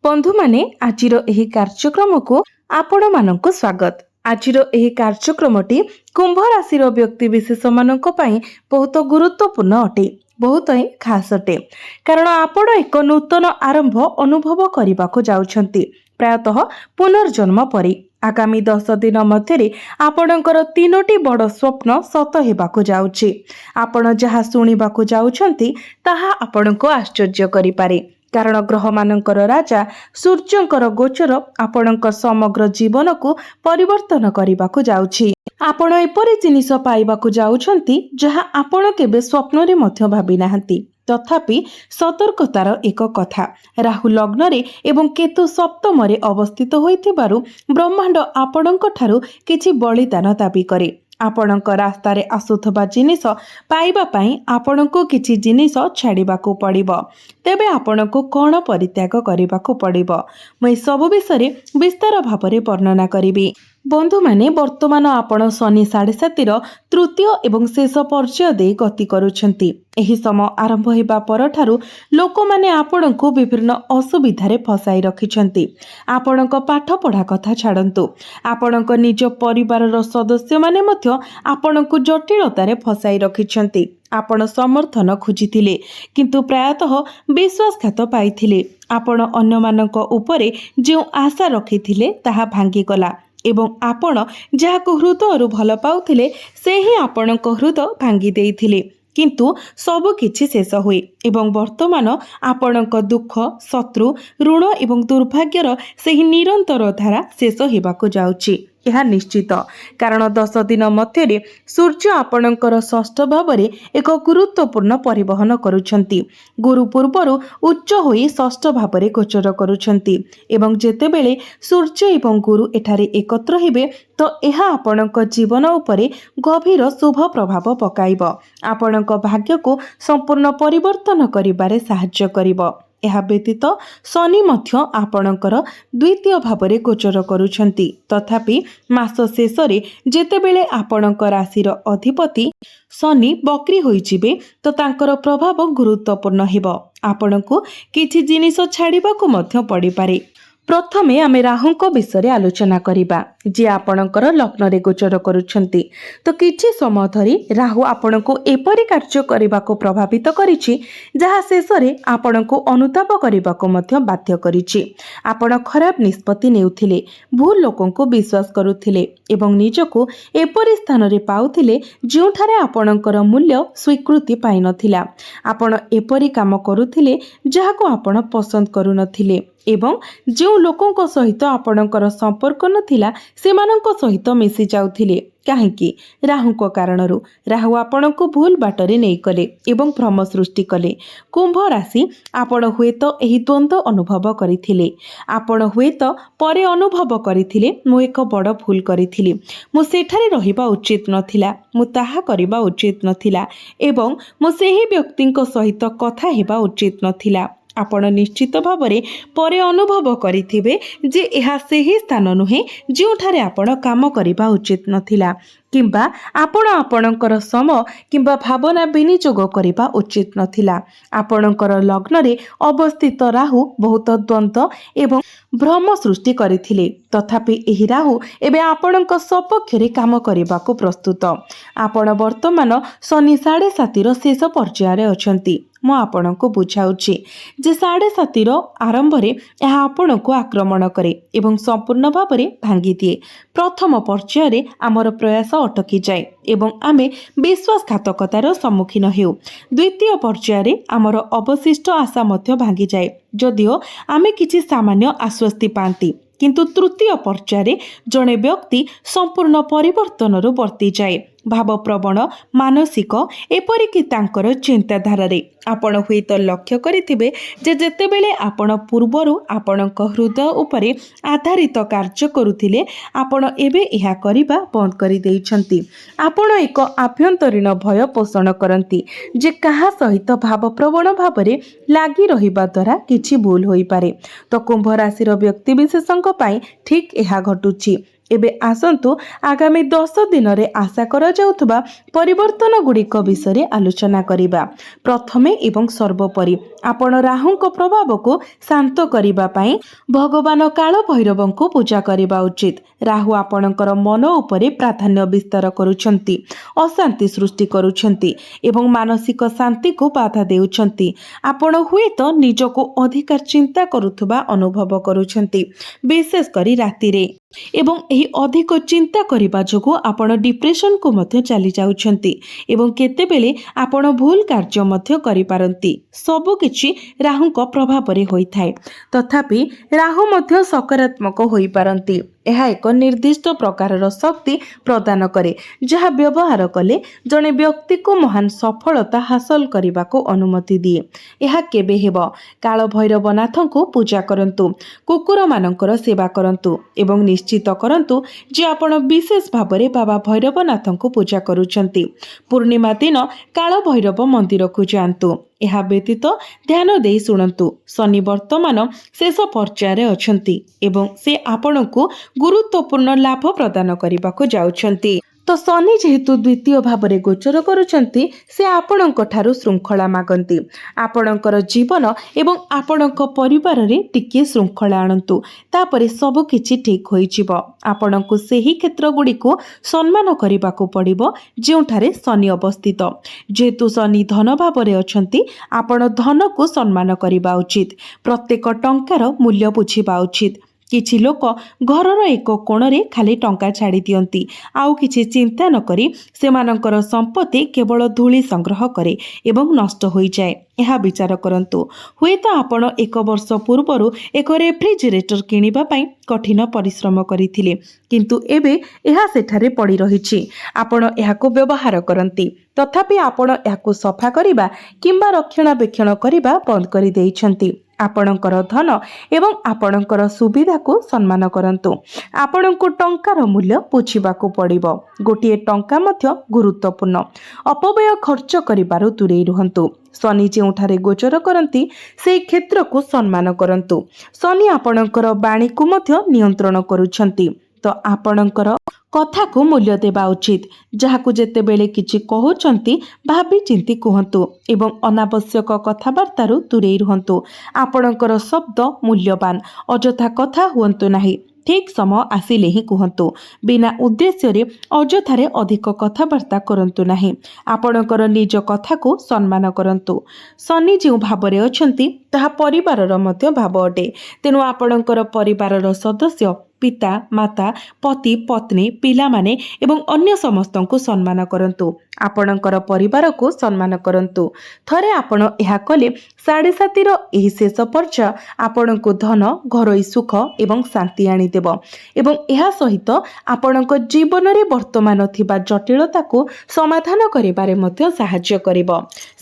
बंधु माने आजिर एही कार्यक्रम को आपण मानक स्वागत। आजिर एही कार्यक्रमटी कुंभ राशि व्यक्ति विशेष मानक पई बहुत गुरुत्वपूर्ण अटे, बहुत ही खास अटे। कारण आपण एक नूतन आरंभ अनुभव करने को जाउछंती, प्रायतः पुनर्जन्म परी। आगामी 10 दिन मध्य आपणकर 3टी बड़ स्वप्न सत हेबाकु जाउछि। आपण जहा सुनिबाकु जाउछंती ताहा आपणको आश्चर्य करि पारे। कारण ग्रह मानकर राजा सूर्यंकर गोचर आपणक समग्र जीवन को परिवर्तन करने जाउछि। आपण एपरि जिनिस पाइबाकु जाउछंती जहा आपण केबे स्वप्न रे मध्य भाबी नाहंती। तथापि सतर्कतार एक कथा, राहु लग्न रे एवं केतु सप्तम रे अवस्थित होइथिबारु ब्रह्मांड आपणक ठारू किछि बलिदान दाबी करे। आपणक रास्ता रे आसुथबा जिनिस पाइबा पई आपणको किछि जिनिस छाडिबाकू पड़िबो। तेबे आपणको कोन परित्याग करिबाकू पड़िबो, मैं सब विषय विस्तार भाବରେ वर्णना करिबी। बंधु माने वर्तमान आपण शनि 7.5 तृतीय एवं शेष पर्याय दे गति करुछंती। एही समय आरंभ हेबा परठारु लोक माने आपणको विभिन्न असुविधारे फसाई रखिछंती। आपणको पाठ पढ़ा कथा छाडंतु, आपणको निज परिवारर सदस्य माने मध्य आपणको जटिलतारे फसाई रखिछंती। आपण समर्थन खोजिथिले किंतु प्रायतः विश्वासघात पाइथिले। आपण अन्यमानक उपरे जो आशा रखिथिले ताहा भांगी गला एवं आपण जहाको हृदयरु भल पाउथिले से ही आपणक हृदय भांगी देइथिले। किंतु सब किछि शेष हुए एवं वर्तमान आपणक दुख, शत्रु, ऋण एवं दुर्भाग्यर सेही निरंतर धारा शेष हेबाकु जाउछि। यह निश्चित, कारण 10 दिन मध्य सूर्य आपणकर षष्ठ भावरे एक गुरुत्वपूर्ण परिवहन करुछंती। गुरु पूर्वरु उच्च होई षष्ठ भावरे गोचर करुछंती एवं जेतेबेले सूर्य एवं गुरु एठारे एकत्र हेबे तो यह आपणक जीवन उपरे गभीर शुभ प्रभाव पकाइब, आपणक भाग्य को संपूर्ण परिवर्तन करिबारे साहाय्य करिब। यह व्यतीत शनि मध्य आपणकर द्वितीय भावरे गोचर करुछंती। तथापि मास शेष जेतेबेले आपणक राशिर अधिपति शनि बक्री होइजिबे तो तांकर प्रभाव गुरुत्वपूर्ण हेबो। आपणको किछि जिनिस छाडिबाकू मध्य पड़ी पारे। प्रथमे आमे राहुंको विषय आलोचना करिबा, जे आपणकर लग्न रे गोचर करुछंती। तो किछि समय धरी राहु आपणको एपरि कार्य करिबाको प्रभावित करिछि जहा शेषरे आपणको अनुताप करिबाको मध्य बाध्य करिछि। आपण खराब निष्पत्ति नेउथिले, भूल लोकंको विश्वास करुथिले एवं निजको एपरि स्थान रे पाउथिले जोठारे आपणकर मूल्य स्वीकृति पाइ नथिला। आपण एपरि काम करुथिले जहाको आपण पसंद करू नथिले एवं जो लोकों सहित आपणकर संपर्क नथिला सेमानंक सहित मिसी जाउथिले। काहेकि राहुको कारणरू राहु आपणको भूल बाटरे नै कले एवं भ्रम सृष्टि कले। कुंभ राशि आपण हुएत एही द्वंद्व अनुभव करिथिले। आपण हुएत परे अनुभव करिथिले मु एक बड़ भूल करिथिली, मु सेठारे रहिबा उचित नथिला, मु ताहा करिबा उचित नथिला एवं मु सेही व्यक्तिंक सहित कथा हेबा उचित नथिला। आपण निश्चित भावरे परे अनुभव करिथिबे जे एहा सेही स्थान नुहे जोठारे आपण काम करिबा उचित नथिला, किंबा आपण आपणकर समय किंबा भावना विनियोग करिबा उचित नथिला। आपणकर लग्न रे अवस्थित राहु बहुत द्वंद्व एवं भ्रम सृष्टि करिथिले। तथापि एही राहु एबे आपणक सपक्षरे काम करिबाको प्रस्तुत। आपण वर्तमान शनि 7.5 शेष पर्याय अछंती। मु आपणको बुझाउछि जे 7.5 आरंभ रे यह आपणको आक्रमण करे एवं संपूर्ण भावरे भांगी दिए। प्रथम पर्याय रे आमर प्रयास अटकी जाए एवं आमे विश्वासघातकतार सम्मुखीन हेउ। द्वितीय पर्याय रे आमर अवशिष्ट आशा मध्य भांगी जाए, जदिओ आमे किछि सामान्य आश्वस्ति पांती। किंतु तृतीय पर्याय रे जणे व्यक्ति संपूर्ण परिवर्तन वर्ती जाए। भावप्रवण, मानसिक एपरिक तांकर चिंताधारा रे आपण हुएत लक्ष्य करिथिबे जे जेतेबेले आपण पूर्वरु आपणक हृदय उपरे आधारित कार्य करुथिले आपण एबे एहा करिबा बंद करि देइछंती। आपण एक आभ्यंतरीण भय पोषण करंती जे कहा सहित भावप्रवण भावरे लागि रहिबा द्वारा किछि भूल होई पारे। तो कुंभ राशिर व्यक्ति विशेषंक पाई ठीक एहा घटुछि। ଏବେ ଆସନ୍ତୁ ଆଗାମୀ 10 ଦିନରେ ଆଶା କରାଯାଉଥିବା ପରିବର୍ତ୍ତନ ଗୁଡ଼ିକ ବିଷୟରେ ଆଲୋଚନା କରିବା। ପ୍ରଥମେ ଏବଂ ସର୍ବୋପରି ଆପଣ ରାହୁଙ୍କ ପ୍ରଭାବକୁ ଶାନ୍ତ କରିବା ପାଇଁ ଭଗବାନ କାଳ ଭୈରବଙ୍କୁ ପୂଜା କରିବା ଉଚିତ। ରାହୁ ଆପଣଙ୍କର ମନ ଉପରେ ପ୍ରାଧାନ୍ୟ ବିସ୍ତାର କରୁଛନ୍ତି, ଅଶାନ୍ତି ସୃଷ୍ଟି କରୁଛନ୍ତି ଏବଂ ମାନସିକ ଶାନ୍ତିକୁ ବାଧା ଦେଉଛନ୍ତି। ଆପଣ ହୁଏତ ନିଜକୁ ଅଧିକ ଚିନ୍ତା କରୁଥିବା ଅନୁଭବ କରୁଛନ୍ତି, ବିଶେଷ କରି ରାତିରେ, ଏବଂ ଏହି ଅଧିକ ଚିନ୍ତା କରିବା ଯୋଗୁଁ ଆପଣ ଡିପ୍ରେସନକୁ ମଧ୍ୟ ଚାଲି ଯାଉଛନ୍ତି ଏବଂ କେତେବେଳେ ଆପଣ ଭୁଲ କାର୍ଯ୍ୟ ମଧ୍ୟ କରିପାରନ୍ତି। ସବୁକିଛି ରାହୁଙ୍କ ପ୍ରଭାବରେ ହୋଇଥାଏ। ତଥାପି ରାହୁ ମଧ୍ୟ ସକାରାତ୍ମକ ହୋଇପାରନ୍ତି। ଏହା ଏକ ନିର୍ଦ୍ଦିଷ୍ଟ ପ୍ରକାରର ଶକ୍ତି ପ୍ରଦାନ କରେ ଯାହା ବ୍ୟବହାର କଲେ ଜଣେ ବ୍ୟକ୍ତିକୁ ମହାନ ସଫଳତା ହାସଲ କରିବାକୁ ଅନୁମତି ଦିଏ। ଏହା କେବେ ହେବ? କାଳ ଭୈରବନାଥଙ୍କୁ ପୂଜା କରନ୍ତୁ, କୁକୁରମାନଙ୍କର ସେବା କରନ୍ତୁ ଏବଂ ନିଶ୍ଚିତ କରନ୍ତୁ ଯେ ଆପଣ ବିଶେଷ ଭାବରେ ବାବା ଭୈରବନାଥଙ୍କୁ ପୂଜା କରୁଛନ୍ତି। ପୂର୍ଣ୍ଣିମା ଦିନ କାଳ ଭୈରବ ମନ୍ଦିରକୁ ଯାଆନ୍ତୁ। ଏହା ବ୍ୟତୀତ ଧ୍ୟାନ ଦେଇ ଶୁଣନ୍ତୁ, ଶନି ବର୍ତ୍ତମାନ ଶେଷ ପର୍ଯ୍ୟାୟରେ ଅଛନ୍ତି ଏବଂ ସେ ଆପଣଙ୍କୁ ଗୁରୁତ୍ୱପୂର୍ଣ୍ଣ ଲାଭ ପ୍ରଦାନ କରିବାକୁ ଯାଉଛନ୍ତି। ତ ଶନି ଯେହେତୁ ଦ୍ୱିତୀୟ ଭାବରେ ଗୋଚର କରୁଛନ୍ତି, ସେ ଆପଣଙ୍କ ଠାରୁ ଶୃଙ୍ଖଳା ମାଗନ୍ତି। ଆପଣଙ୍କର ଜୀବନ ଏବଂ ଆପଣଙ୍କ ପରିବାରରେ ଟିକିଏ ଶୃଙ୍ଖଳା ଆଣନ୍ତୁ, ତାପରେ ସବୁ କିଛି ଠିକ୍ ହୋଇଯିବ। ଆପଣଙ୍କୁ ସେହି କ୍ଷେତ୍ରଗୁଡ଼ିକୁ ସମ୍ମାନ କରିବାକୁ ପଡ଼ିବ ଯେଉଁଠାରେ ଶନି ଅବସ୍ଥିତ। ଯେହେତୁ ଶନି ଧନ ଭାବରେ ଅଛନ୍ତି, ଆପଣ ଧନକୁ ସମ୍ମାନ କରିବା ଉଚିତ। ପ୍ରତ୍ୟେକ ଟଙ୍କାର ମୂଲ୍ୟ ବୁଝିବା ଉଚିତ। କିଛି ଲୋକ ଘରର ଏକ କୋଣରେ ଖାଲି ଟଙ୍କା ଛାଡ଼ି ଦିଅନ୍ତି, ଆଉ କିଛି ଚିନ୍ତା ନ କରି ସେମାନଙ୍କର ସମ୍ପତ୍ତି କେବଳ ଧୂଳି ସଂଗ୍ରହ କରେ ଏବଂ ନଷ୍ଟ ହୋଇଯାଏ। ଏହା ବିଚାର କରନ୍ତୁ। ହୁଏତ ଆପଣ 1 ବର୍ଷ ପୂର୍ବରୁ ଏକ ରେଫ୍ରିଜରେଟର କିଣିବା ପାଇଁ କଠିନ ପରିଶ୍ରମ କରିଥିଲେ, କିନ୍ତୁ ଏବେ ଏହା ସେଠାରେ ପଡ଼ି ରହିଛି। ଆପଣ ଏହାକୁ ବ୍ୟବହାର କରନ୍ତି, ତଥାପି ଆପଣ ଏହାକୁ ସଫା କରିବା କିମ୍ବା ରକ୍ଷଣାବେକ୍ଷଣ କରିବା ବନ୍ଦ କରିଦେଇଛନ୍ତି। ଆପଣଙ୍କର ଧନ ଏବଂ ଆପଣଙ୍କର ସୁବିଧାକୁ ସମ୍ମାନ କରନ୍ତୁ। ଆପଣଙ୍କୁ ଟଙ୍କାର ମୂଲ୍ୟ ବୁଝିବାକୁ ପଡ଼ିବ। ଗୋଟିଏ ଟଙ୍କା ମଧ୍ୟ ଗୁରୁତ୍ୱପୂର୍ଣ୍ଣ। ଅପବ୍ୟୟ ଖର୍ଚ୍ଚ କରିବାରୁ ଦୂରେଇ ରୁହନ୍ତୁ। ଶନି ଯେଉଁଠାରେ ଗୋଚର କରନ୍ତି ସେହି କ୍ଷେତ୍ରକୁ ସମ୍ମାନ କରନ୍ତୁ। ଶନି ଆପଣଙ୍କର ବାଣୀକୁ ମଧ୍ୟ ନିୟନ୍ତ୍ରଣ କରୁଛନ୍ତି, ତ ଆପଣଙ୍କର କଥାକୁ ମୂଲ୍ୟ ଦେବା ଉଚିତ। ଯାହାକୁ ଯେତେବେଳେ କିଛି କହୁଛନ୍ତି ଭାବି ଚିନ୍ତି କୁହନ୍ତୁ ଏବଂ ଅନାବଶ୍ୟକ କଥାବାର୍ତ୍ତାରୁ ଦୂରେଇ ରୁହନ୍ତୁ। ଆପଣଙ୍କର ଶବ୍ଦ ମୂଲ୍ୟବାନ। ଅଯଥା କଥା ହୁଅନ୍ତୁ ନାହିଁ। ଠିକ୍ ସମୟ ଆସିଲେ ହିଁ କୁହନ୍ତୁ। ବିନା ଉଦ୍ଦେଶ୍ୟରେ ଅଯଥାରେ ଅଧିକ କଥାବାର୍ତ୍ତା କରନ୍ତୁ ନାହିଁ। ଆପଣଙ୍କର ନିଜ କଥାକୁ ସମ୍ମାନ କରନ୍ତୁ। ଶନି ଯେଉଁ ଭାବରେ ଅଛନ୍ତି ତାହା ପରିବାରର ମଧ୍ୟ ଭାବ ଅଟେ। ତେଣୁ ଆପଣଙ୍କର ପରିବାରର ସଦସ୍ୟ, ପିତା, ମାତା, ପତି, ପତ୍ନୀ, ପିଲାମାନେ ଏବଂ ଅନ୍ୟ ସମସ୍ତଙ୍କୁ ସମ୍ମାନ କରନ୍ତୁ। ଆପଣଙ୍କର ପରିବାରକୁ ସମ୍ମାନ କରନ୍ତୁ। ଥରେ ଆପଣ ଏହା କଲେ 7.5ର ଏହି ଶେଷ ପର୍ଯ୍ୟାୟ ଆପଣଙ୍କୁ ଧନ, ଘରୋଇ ସୁଖ ଏବଂ ଶାନ୍ତି ଆଣିଦେବ ଏବଂ ଏହା ସହିତ ଆପଣଙ୍କ ଜୀବନରେ ବର୍ତ୍ତମାନ ଥିବା ଜଟିଳତାକୁ ସମାଧାନ କରିବାରେ ମଧ୍ୟ ସାହାଯ୍ୟ କରିବ।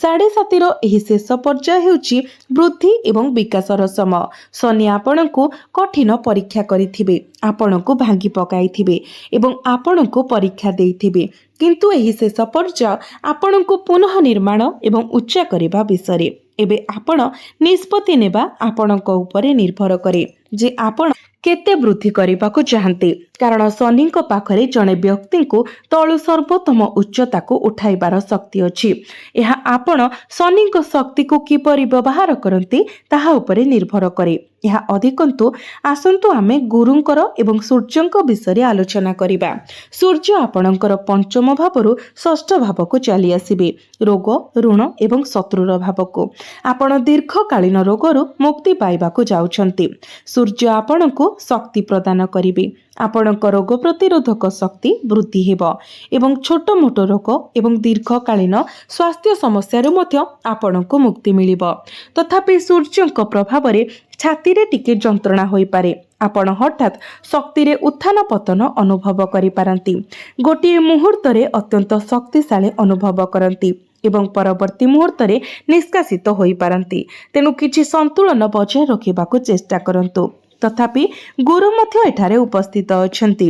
7.5ର ଏହି ଶେଷ ପର୍ଯ୍ୟାୟ ହେଉଛି ବୃଦ୍ଧି ଏବଂ ବିକାଶର ସମୟ। ଶନି ଆପଣଙ୍କୁ କଠିନ ପରୀକ୍ଷା କରିଥିବେ, ଆପଣଙ୍କୁ ଭାଙ୍ଗି ପକାଇଥିବେ ଏବଂ ଆପଣଙ୍କୁ ପରୀକ୍ଷା ଦେଇଥିବେ, କିନ୍ତୁ ଏହି ଶେଷ ପର୍ଯ୍ୟାୟ ଆପଣଙ୍କୁ ପୁନଃ ନିର୍ମାଣ ଏବଂ ଉଚ୍ଚା କରିବା ବିଷୟରେ। ଏବେ ଆପଣ ନିଷ୍ପତ୍ତି ନେବା ଆପଣଙ୍କ ଉପରେ ନିର୍ଭର କରେ ଯେ ଆପଣ କେତେ ବୃଦ୍ଧି କରିବାକୁ ଚାହାନ୍ତି, କାରଣ ଶନିଙ୍କ ପାଖରେ ଜଣେ ବ୍ୟକ୍ତିଙ୍କୁ ତଳୁ ସର୍ବୋତ୍ତମ ଉଚ୍ଚତାକୁ ଉଠାଇବାର ଶକ୍ତି ଅଛି। ଏହା ଆପଣ ଶନିଙ୍କ ଶକ୍ତିକୁ କିପରି ବ୍ୟବହାର କରନ୍ତି ତାହା ଉପରେ ନିର୍ଭର କରେ। ଏହା ଅଧିକନ୍ତୁ ଆସନ୍ତୁ ଆମେ ଗୁରୁଙ୍କର ଏବଂ ସୂର୍ଯ୍ୟଙ୍କ ବିଷୟରେ ଆଲୋଚନା କରିବା। ସୂର୍ଯ୍ୟ ଆପଣଙ୍କର ପଞ୍ଚମ ଭାବରୁ ଷଷ୍ଠ ଭାବକୁ ଚାଲି ଆସିବେ, ରୋଗ, ଋଣ ଏବଂ ଶତ୍ରୁର ଭାବକୁ। ଆପଣ ଦୀର୍ଘକାଳୀନ ରୋଗରୁ ମୁକ୍ତି ପାଇବାକୁ ଯାଉଛନ୍ତି। ସୂର୍ଯ୍ୟ ଆପଣଙ୍କୁ ଶକ୍ତି ପ୍ରଦାନ କରିବେ। ଆପଣଙ୍କ ରୋଗ ପ୍ରତିରୋଧକ ଶକ୍ତି ବୃଦ୍ଧି ହେବ ଏବଂ ଛୋଟ ମୋଟ ରୋଗ ଏବଂ ଦୀର୍ଘକାଳୀନ ସ୍ୱାସ୍ଥ୍ୟ ସମସ୍ୟାରୁ ମଧ୍ୟ ଆପଣଙ୍କୁ ମୁକ୍ତି ମିଳିବ। ତଥାପି ସୂର୍ଯ୍ୟଙ୍କ ପ୍ରଭାବରେ ଛାତିରେ ଟିକେ ଯନ୍ତ୍ରଣା ହୋଇପାରେ। ଆପଣ ହଠାତ୍ ଶକ୍ତିରେ ଉତ୍ଥାନ ପତନ ଅନୁଭବ କରିପାରନ୍ତି। ଗୋଟିଏ ମୁହୂର୍ତ୍ତରେ ଅତ୍ୟନ୍ତ ଶକ୍ତିଶାଳୀ ଅନୁଭବ କରନ୍ତି ଏବଂ ପରବର୍ତ୍ତୀ ମୁହୂର୍ତ୍ତରେ ନିଷ୍କାସିତ ହୋଇପାରନ୍ତି। ତେଣୁ କିଛି ସନ୍ତୁଳନ ବଜାୟ ରଖିବାକୁ ଚେଷ୍ଟା କରନ୍ତୁ। ତଥାପି ଗୁରୁ ମଧ୍ୟ ଏଠାରେ ଉପସ୍ଥିତ ଅଛନ୍ତି,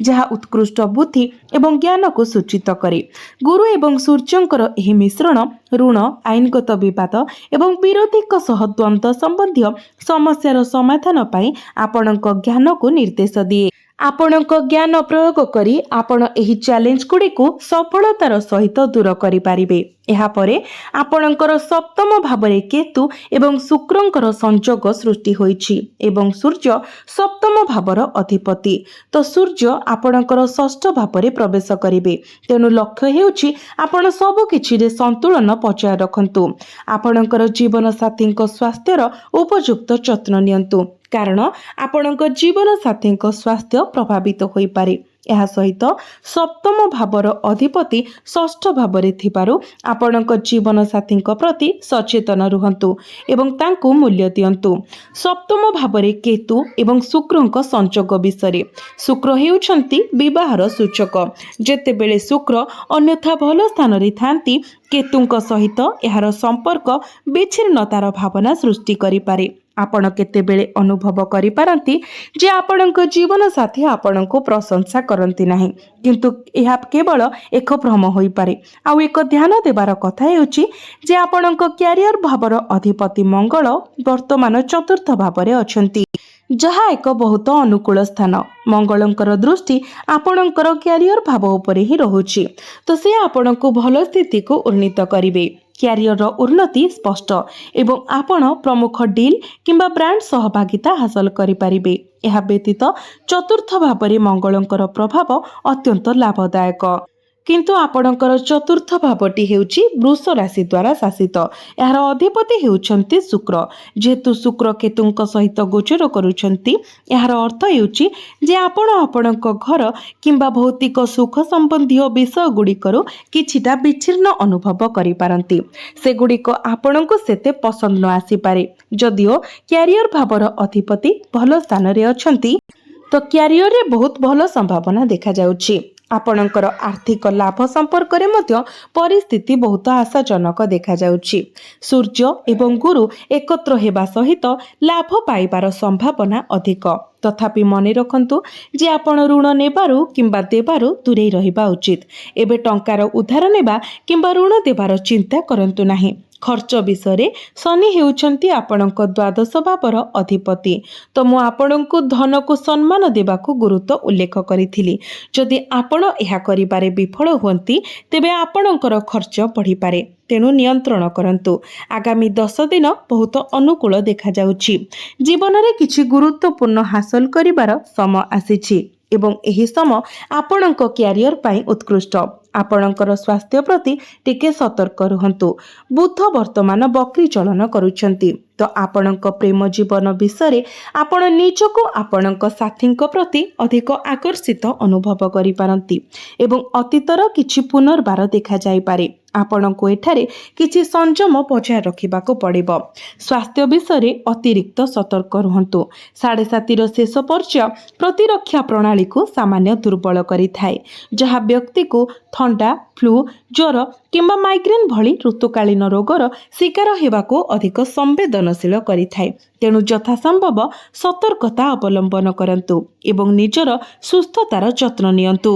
ଯାହା ଉତ୍କୃଷ୍ଟ ବୁଦ୍ଧି ଏବଂ ଜ୍ଞାନକୁ ସୂଚିତ କରେ। ଗୁରୁ ଏବଂ ସୂର୍ଯ୍ୟଙ୍କର ଏହି ମିଶ୍ରଣ ଋଣ, ଆଇନଗତ ବିବାଦ ଏବଂ ବିରୋଧୀଙ୍କ ସହ ଦ୍ୱନ୍ଦ୍ୱ ସମ୍ବନ୍ଧୀୟ ସମସ୍ୟାର ସମାଧାନ ପାଇଁ ଆପଣଙ୍କ ଜ୍ଞାନକୁ ନିର୍ଦ୍ଦେଶ ଦିଏ। ଆପଣଙ୍କ ଜ୍ଞାନ ପ୍ରୟୋଗ କରି ଆପଣ ଏହି ଚ୍ୟାଲେଞ୍ଜ ଗୁଡ଼ିକୁ ସଫଳତାର ସହିତ ଦୂର କରିପାରିବେ। ଏହାପରେ ଆପଣଙ୍କର ସପ୍ତମ ଭାବରେ କେତୁ ଏବଂ ଶୁକ୍ରଙ୍କର ସଂଯୋଗ ସୃଷ୍ଟି ହୋଇଛି ଏବଂ ସୂର୍ଯ୍ୟ ସପ୍ତମ ଭାବର ଅଧିପତି। ତ ସୂର୍ଯ୍ୟ ଆପଣଙ୍କର ଷଷ୍ଠ ଭାବରେ ପ୍ରବେଶ କରିବେ। ତେଣୁ ଲକ୍ଷ୍ୟ ହେଉଛି ଆପଣ ସବୁକିଛିରେ ସନ୍ତୁଳନ ବଜାୟ ରଖନ୍ତୁ। ଆପଣଙ୍କର ଜୀବନସାଥୀଙ୍କ ସ୍ୱାସ୍ଥ୍ୟର ଉପଯୁକ୍ତ ଯତ୍ନ ନିଅନ୍ତୁ, କାରଣ ଆପଣଙ୍କ ଜୀବନସାଥୀଙ୍କ ସ୍ୱାସ୍ଥ୍ୟ ପ୍ରଭାବିତ ହୋଇପାରେ। ଏହା ସହିତ ସପ୍ତମ ଭାବର ଅଧିପତି ଷଷ୍ଠ ଭାବରେ ଥିବାରୁ ଆପଣଙ୍କ ଜୀବନସାଥୀଙ୍କ ପ୍ରତି ସଚେତନ ରୁହନ୍ତୁ ଏବଂ ତାଙ୍କୁ ମୂଲ୍ୟ ଦିଅନ୍ତୁ। ସପ୍ତମ ଭାବରେ କେତୁ ଏବଂ ଶୁକ୍ରଙ୍କ ସଂଯୋଗ ବିଷୟରେ। ଶୁକ୍ର ହେଉଛନ୍ତି ବିବାହର ସୂଚକ। ଯେତେବେଳେ ଶୁକ୍ର ଅନ୍ୟଥା ଭଲ ସ୍ଥାନରେ ଥାନ୍ତି, କେତୁଙ୍କ ସହିତ ଏହାର ସମ୍ପର୍କ ବିଚ୍ଛିନ୍ନତାର ଭାବନା ସୃଷ୍ଟି କରିପାରେ। ଆପଣ କେତେବେଳେ ଅନୁଭବ କରିପାରନ୍ତି ଯେ ଆପଣଙ୍କ ଜୀବନସାଥୀ ଆପଣଙ୍କୁ ପ୍ରଶଂସା କରନ୍ତି ନାହିଁ, କିନ୍ତୁ ଏହା କେବଳ ଏକ ଭ୍ରମ ହୋଇପାରେ। ଆଉ ଏକ ଧ୍ୟାନ ଦେବାର କଥା ହେଉଛି ଯେ ଆପଣଙ୍କ କ୍ୟାରିୟର ଭାବର ଅଧିପତି ମଙ୍ଗଳ ବର୍ତ୍ତମାନ ଚତୁର୍ଥ ଭାବରେ ଅଛନ୍ତି, ଯାହା ଏକ ବହୁତ ଅନୁକୂଳ ସ୍ଥାନ। ମଙ୍ଗଳଙ୍କର ଦୃଷ୍ଟି ଆପଣଙ୍କର କ୍ୟାରିୟର ଭାବ ଉପରେ ହିଁ ରହୁଛି, ତ ସେ ଆପଣଙ୍କୁ ଭଲ ସ୍ଥିତିକୁ ଉନ୍ନୀତ କରିବେ। କ୍ୟାରିୟରର ଉନ୍ନତି ସ୍ପଷ୍ଟ ଏବଂ ଆପଣ ପ୍ରମୁଖ ଡିଲ୍ କିମ୍ବା ବ୍ରାଣ୍ଡ ସହଭାଗିତା ହାସଲ କରିପାରିବେ। ଏହା ବ୍ୟତୀତ ଚତୁର୍ଥ ଭାବରେ ମଙ୍ଗଳଙ୍କର ପ୍ରଭାବ ଅତ୍ୟନ୍ତ ଲାଭଦାୟକ। କିନ୍ତୁ ଆପଣଙ୍କର ଚତୁର୍ଥ ଭାବଟି ହେଉଛି ବୃଷ ରାଶି ଦ୍ୱାରା ଶାସିତ। ଏହାର ଅଧିପତି ହେଉଛନ୍ତି ଶୁକ୍ର। ଯେହେତୁ ଶୁକ୍ର କେତୁଙ୍କ ସହିତ ଗୋଚର କରୁଛନ୍ତି, ଏହାର ଅର୍ଥ ହେଉଛି ଯେ ଆପଣ ଆପଣଙ୍କ ଘର କିମ୍ବା ଭୌତିକ ସୁଖ ସମ୍ବନ୍ଧୀୟ ବିଷୟ ଗୁଡ଼ିକରୁ କିଛିଟା ବିଚ୍ଛିନ୍ନ ଅନୁଭବ କରିପାରନ୍ତି। ସେଗୁଡ଼ିକ ଆପଣଙ୍କୁ ସେତେ ପସନ୍ଦ ନ ଆସିପାରେ। ଯଦିଓ କ୍ୟାରିୟର ଭାବର ଅଧିପତି ଭଲ ସ୍ଥାନରେ ଅଛନ୍ତି, ତ କ୍ୟାରିୟରରେ ବହୁତ ଭଲ ସମ୍ଭାବନା ଦେଖାଯାଉଛି। ଆପଣଙ୍କର ଆର୍ଥିକ ଲାଭ ସମ୍ପର୍କରେ ମଧ୍ୟ ପରିସ୍ଥିତି ବହୁତ ଆଶାଜନକ ଦେଖାଯାଉଛି। ସୂର୍ଯ୍ୟ ଏବଂ ଗୁରୁ ଏକତ୍ର ହେବା ସହିତ ଲାଭ ପାଇବାର ସମ୍ଭାବନା ଅଧିକ। ତଥାପି ମନେ ରଖନ୍ତୁ ଯେ ଆପଣ ଋଣ ନେବାରୁ କିମ୍ବା ଦେବାରୁ ଦୂରେଇ ରହିବା ଉଚିତ। ଏବେ ଟଙ୍କାର ଉଧାର ନେବା କିମ୍ବା ଋଣ ଦେବାର ଚିନ୍ତା କରନ୍ତୁ ନାହିଁ। ଖର୍ଚ୍ଚ ବିଷୟରେ ଶନି ହେଉଛନ୍ତି ଆପଣଙ୍କ ଦ୍ୱାଦଶ ଭାବର ଅଧିପତି। ତ ମୁଁ ଆପଣଙ୍କୁ ଧନକୁ ସମ୍ମାନ ଦେବାକୁ ଗୁରୁତ୍ୱ ଉଲ୍ଲେଖ କରିଥିଲି। ଯଦି ଆପଣ ଏହା କରିବାରେ ବିଫଳ ହୁଅନ୍ତି, ତେବେ ଆପଣଙ୍କର ଖର୍ଚ୍ଚ ବଢ଼ିପାରେ। ତେଣୁ ନିୟନ୍ତ୍ରଣ କରନ୍ତୁ। ଆଗାମୀ 10 ଦିନ ବହୁତ ଅନୁକୂଳ ଦେଖାଯାଉଛି। ଜୀବନରେ କିଛି ଗୁରୁତ୍ୱପୂର୍ଣ୍ଣ ହାସଲ କରିବାର ସମୟ ଆସିଛି ଏବଂ ଏହି ସମୟ ଆପଣଙ୍କ କ୍ୟାରିୟର ପାଇଁ ଉତ୍କୃଷ୍ଟ। ଆପଣଙ୍କର ସ୍ୱାସ୍ଥ୍ୟ ପ୍ରତି ଟିକେ ସତର୍କ ରୁହନ୍ତୁ। ବୁଧ ବର୍ତ୍ତମାନ ବକ୍ରି ଚଳନ କରୁଛନ୍ତି, ତ ଆପଣଙ୍କ ପ୍ରେମ ଜୀବନ ବିଷୟରେ ଆପଣ ନିଜକୁ ଆପଣଙ୍କ ସାଥୀଙ୍କ ପ୍ରତି ଅଧିକ ଆକର୍ଷିତ ଅନୁଭବ କରିପାରନ୍ତି ଏବଂ ଅତୀତର କିଛି ପୁନର୍ବାର ଦେଖାଯାଇପାରେ। ଆପଣଙ୍କୁ ଏଠାରେ କିଛି ସଂଯମ ବଜାୟ ରଖିବାକୁ ପଡ଼ିବ। ସ୍ୱାସ୍ଥ୍ୟ ବିଷୟରେ ଅତିରିକ୍ତ ସତର୍କ ରୁହନ୍ତୁ। 7.5ର ଶେଷ ପର୍ଯ୍ୟାୟ ପ୍ରତିରକ୍ଷା ପ୍ରଣାଳୀକୁ ସାମାନ୍ୟ ଦୁର୍ବଳ କରିଥାଏ, ଯାହା ବ୍ୟକ୍ତିକୁ ଥଣ୍ଡା, ଫ୍ଲୁ, ଜ୍ୱର କିମ୍ବା ମାଇଗ୍ରେନ୍ ଭଳି ଋତୁକାଳୀନ ରୋଗର ଶିକାର ହେବାକୁ ଅଧିକ ସମ୍ବେଦନଶୀଳ କରିଥାଏ। ତେଣୁ ଯଥାସମ୍ଭବ ସତର୍କତା ଅବଲମ୍ବନ କରନ୍ତୁ ଏବଂ ନିଜର ସୁସ୍ଥତାର ଯତ୍ନ ନିଅନ୍ତୁ।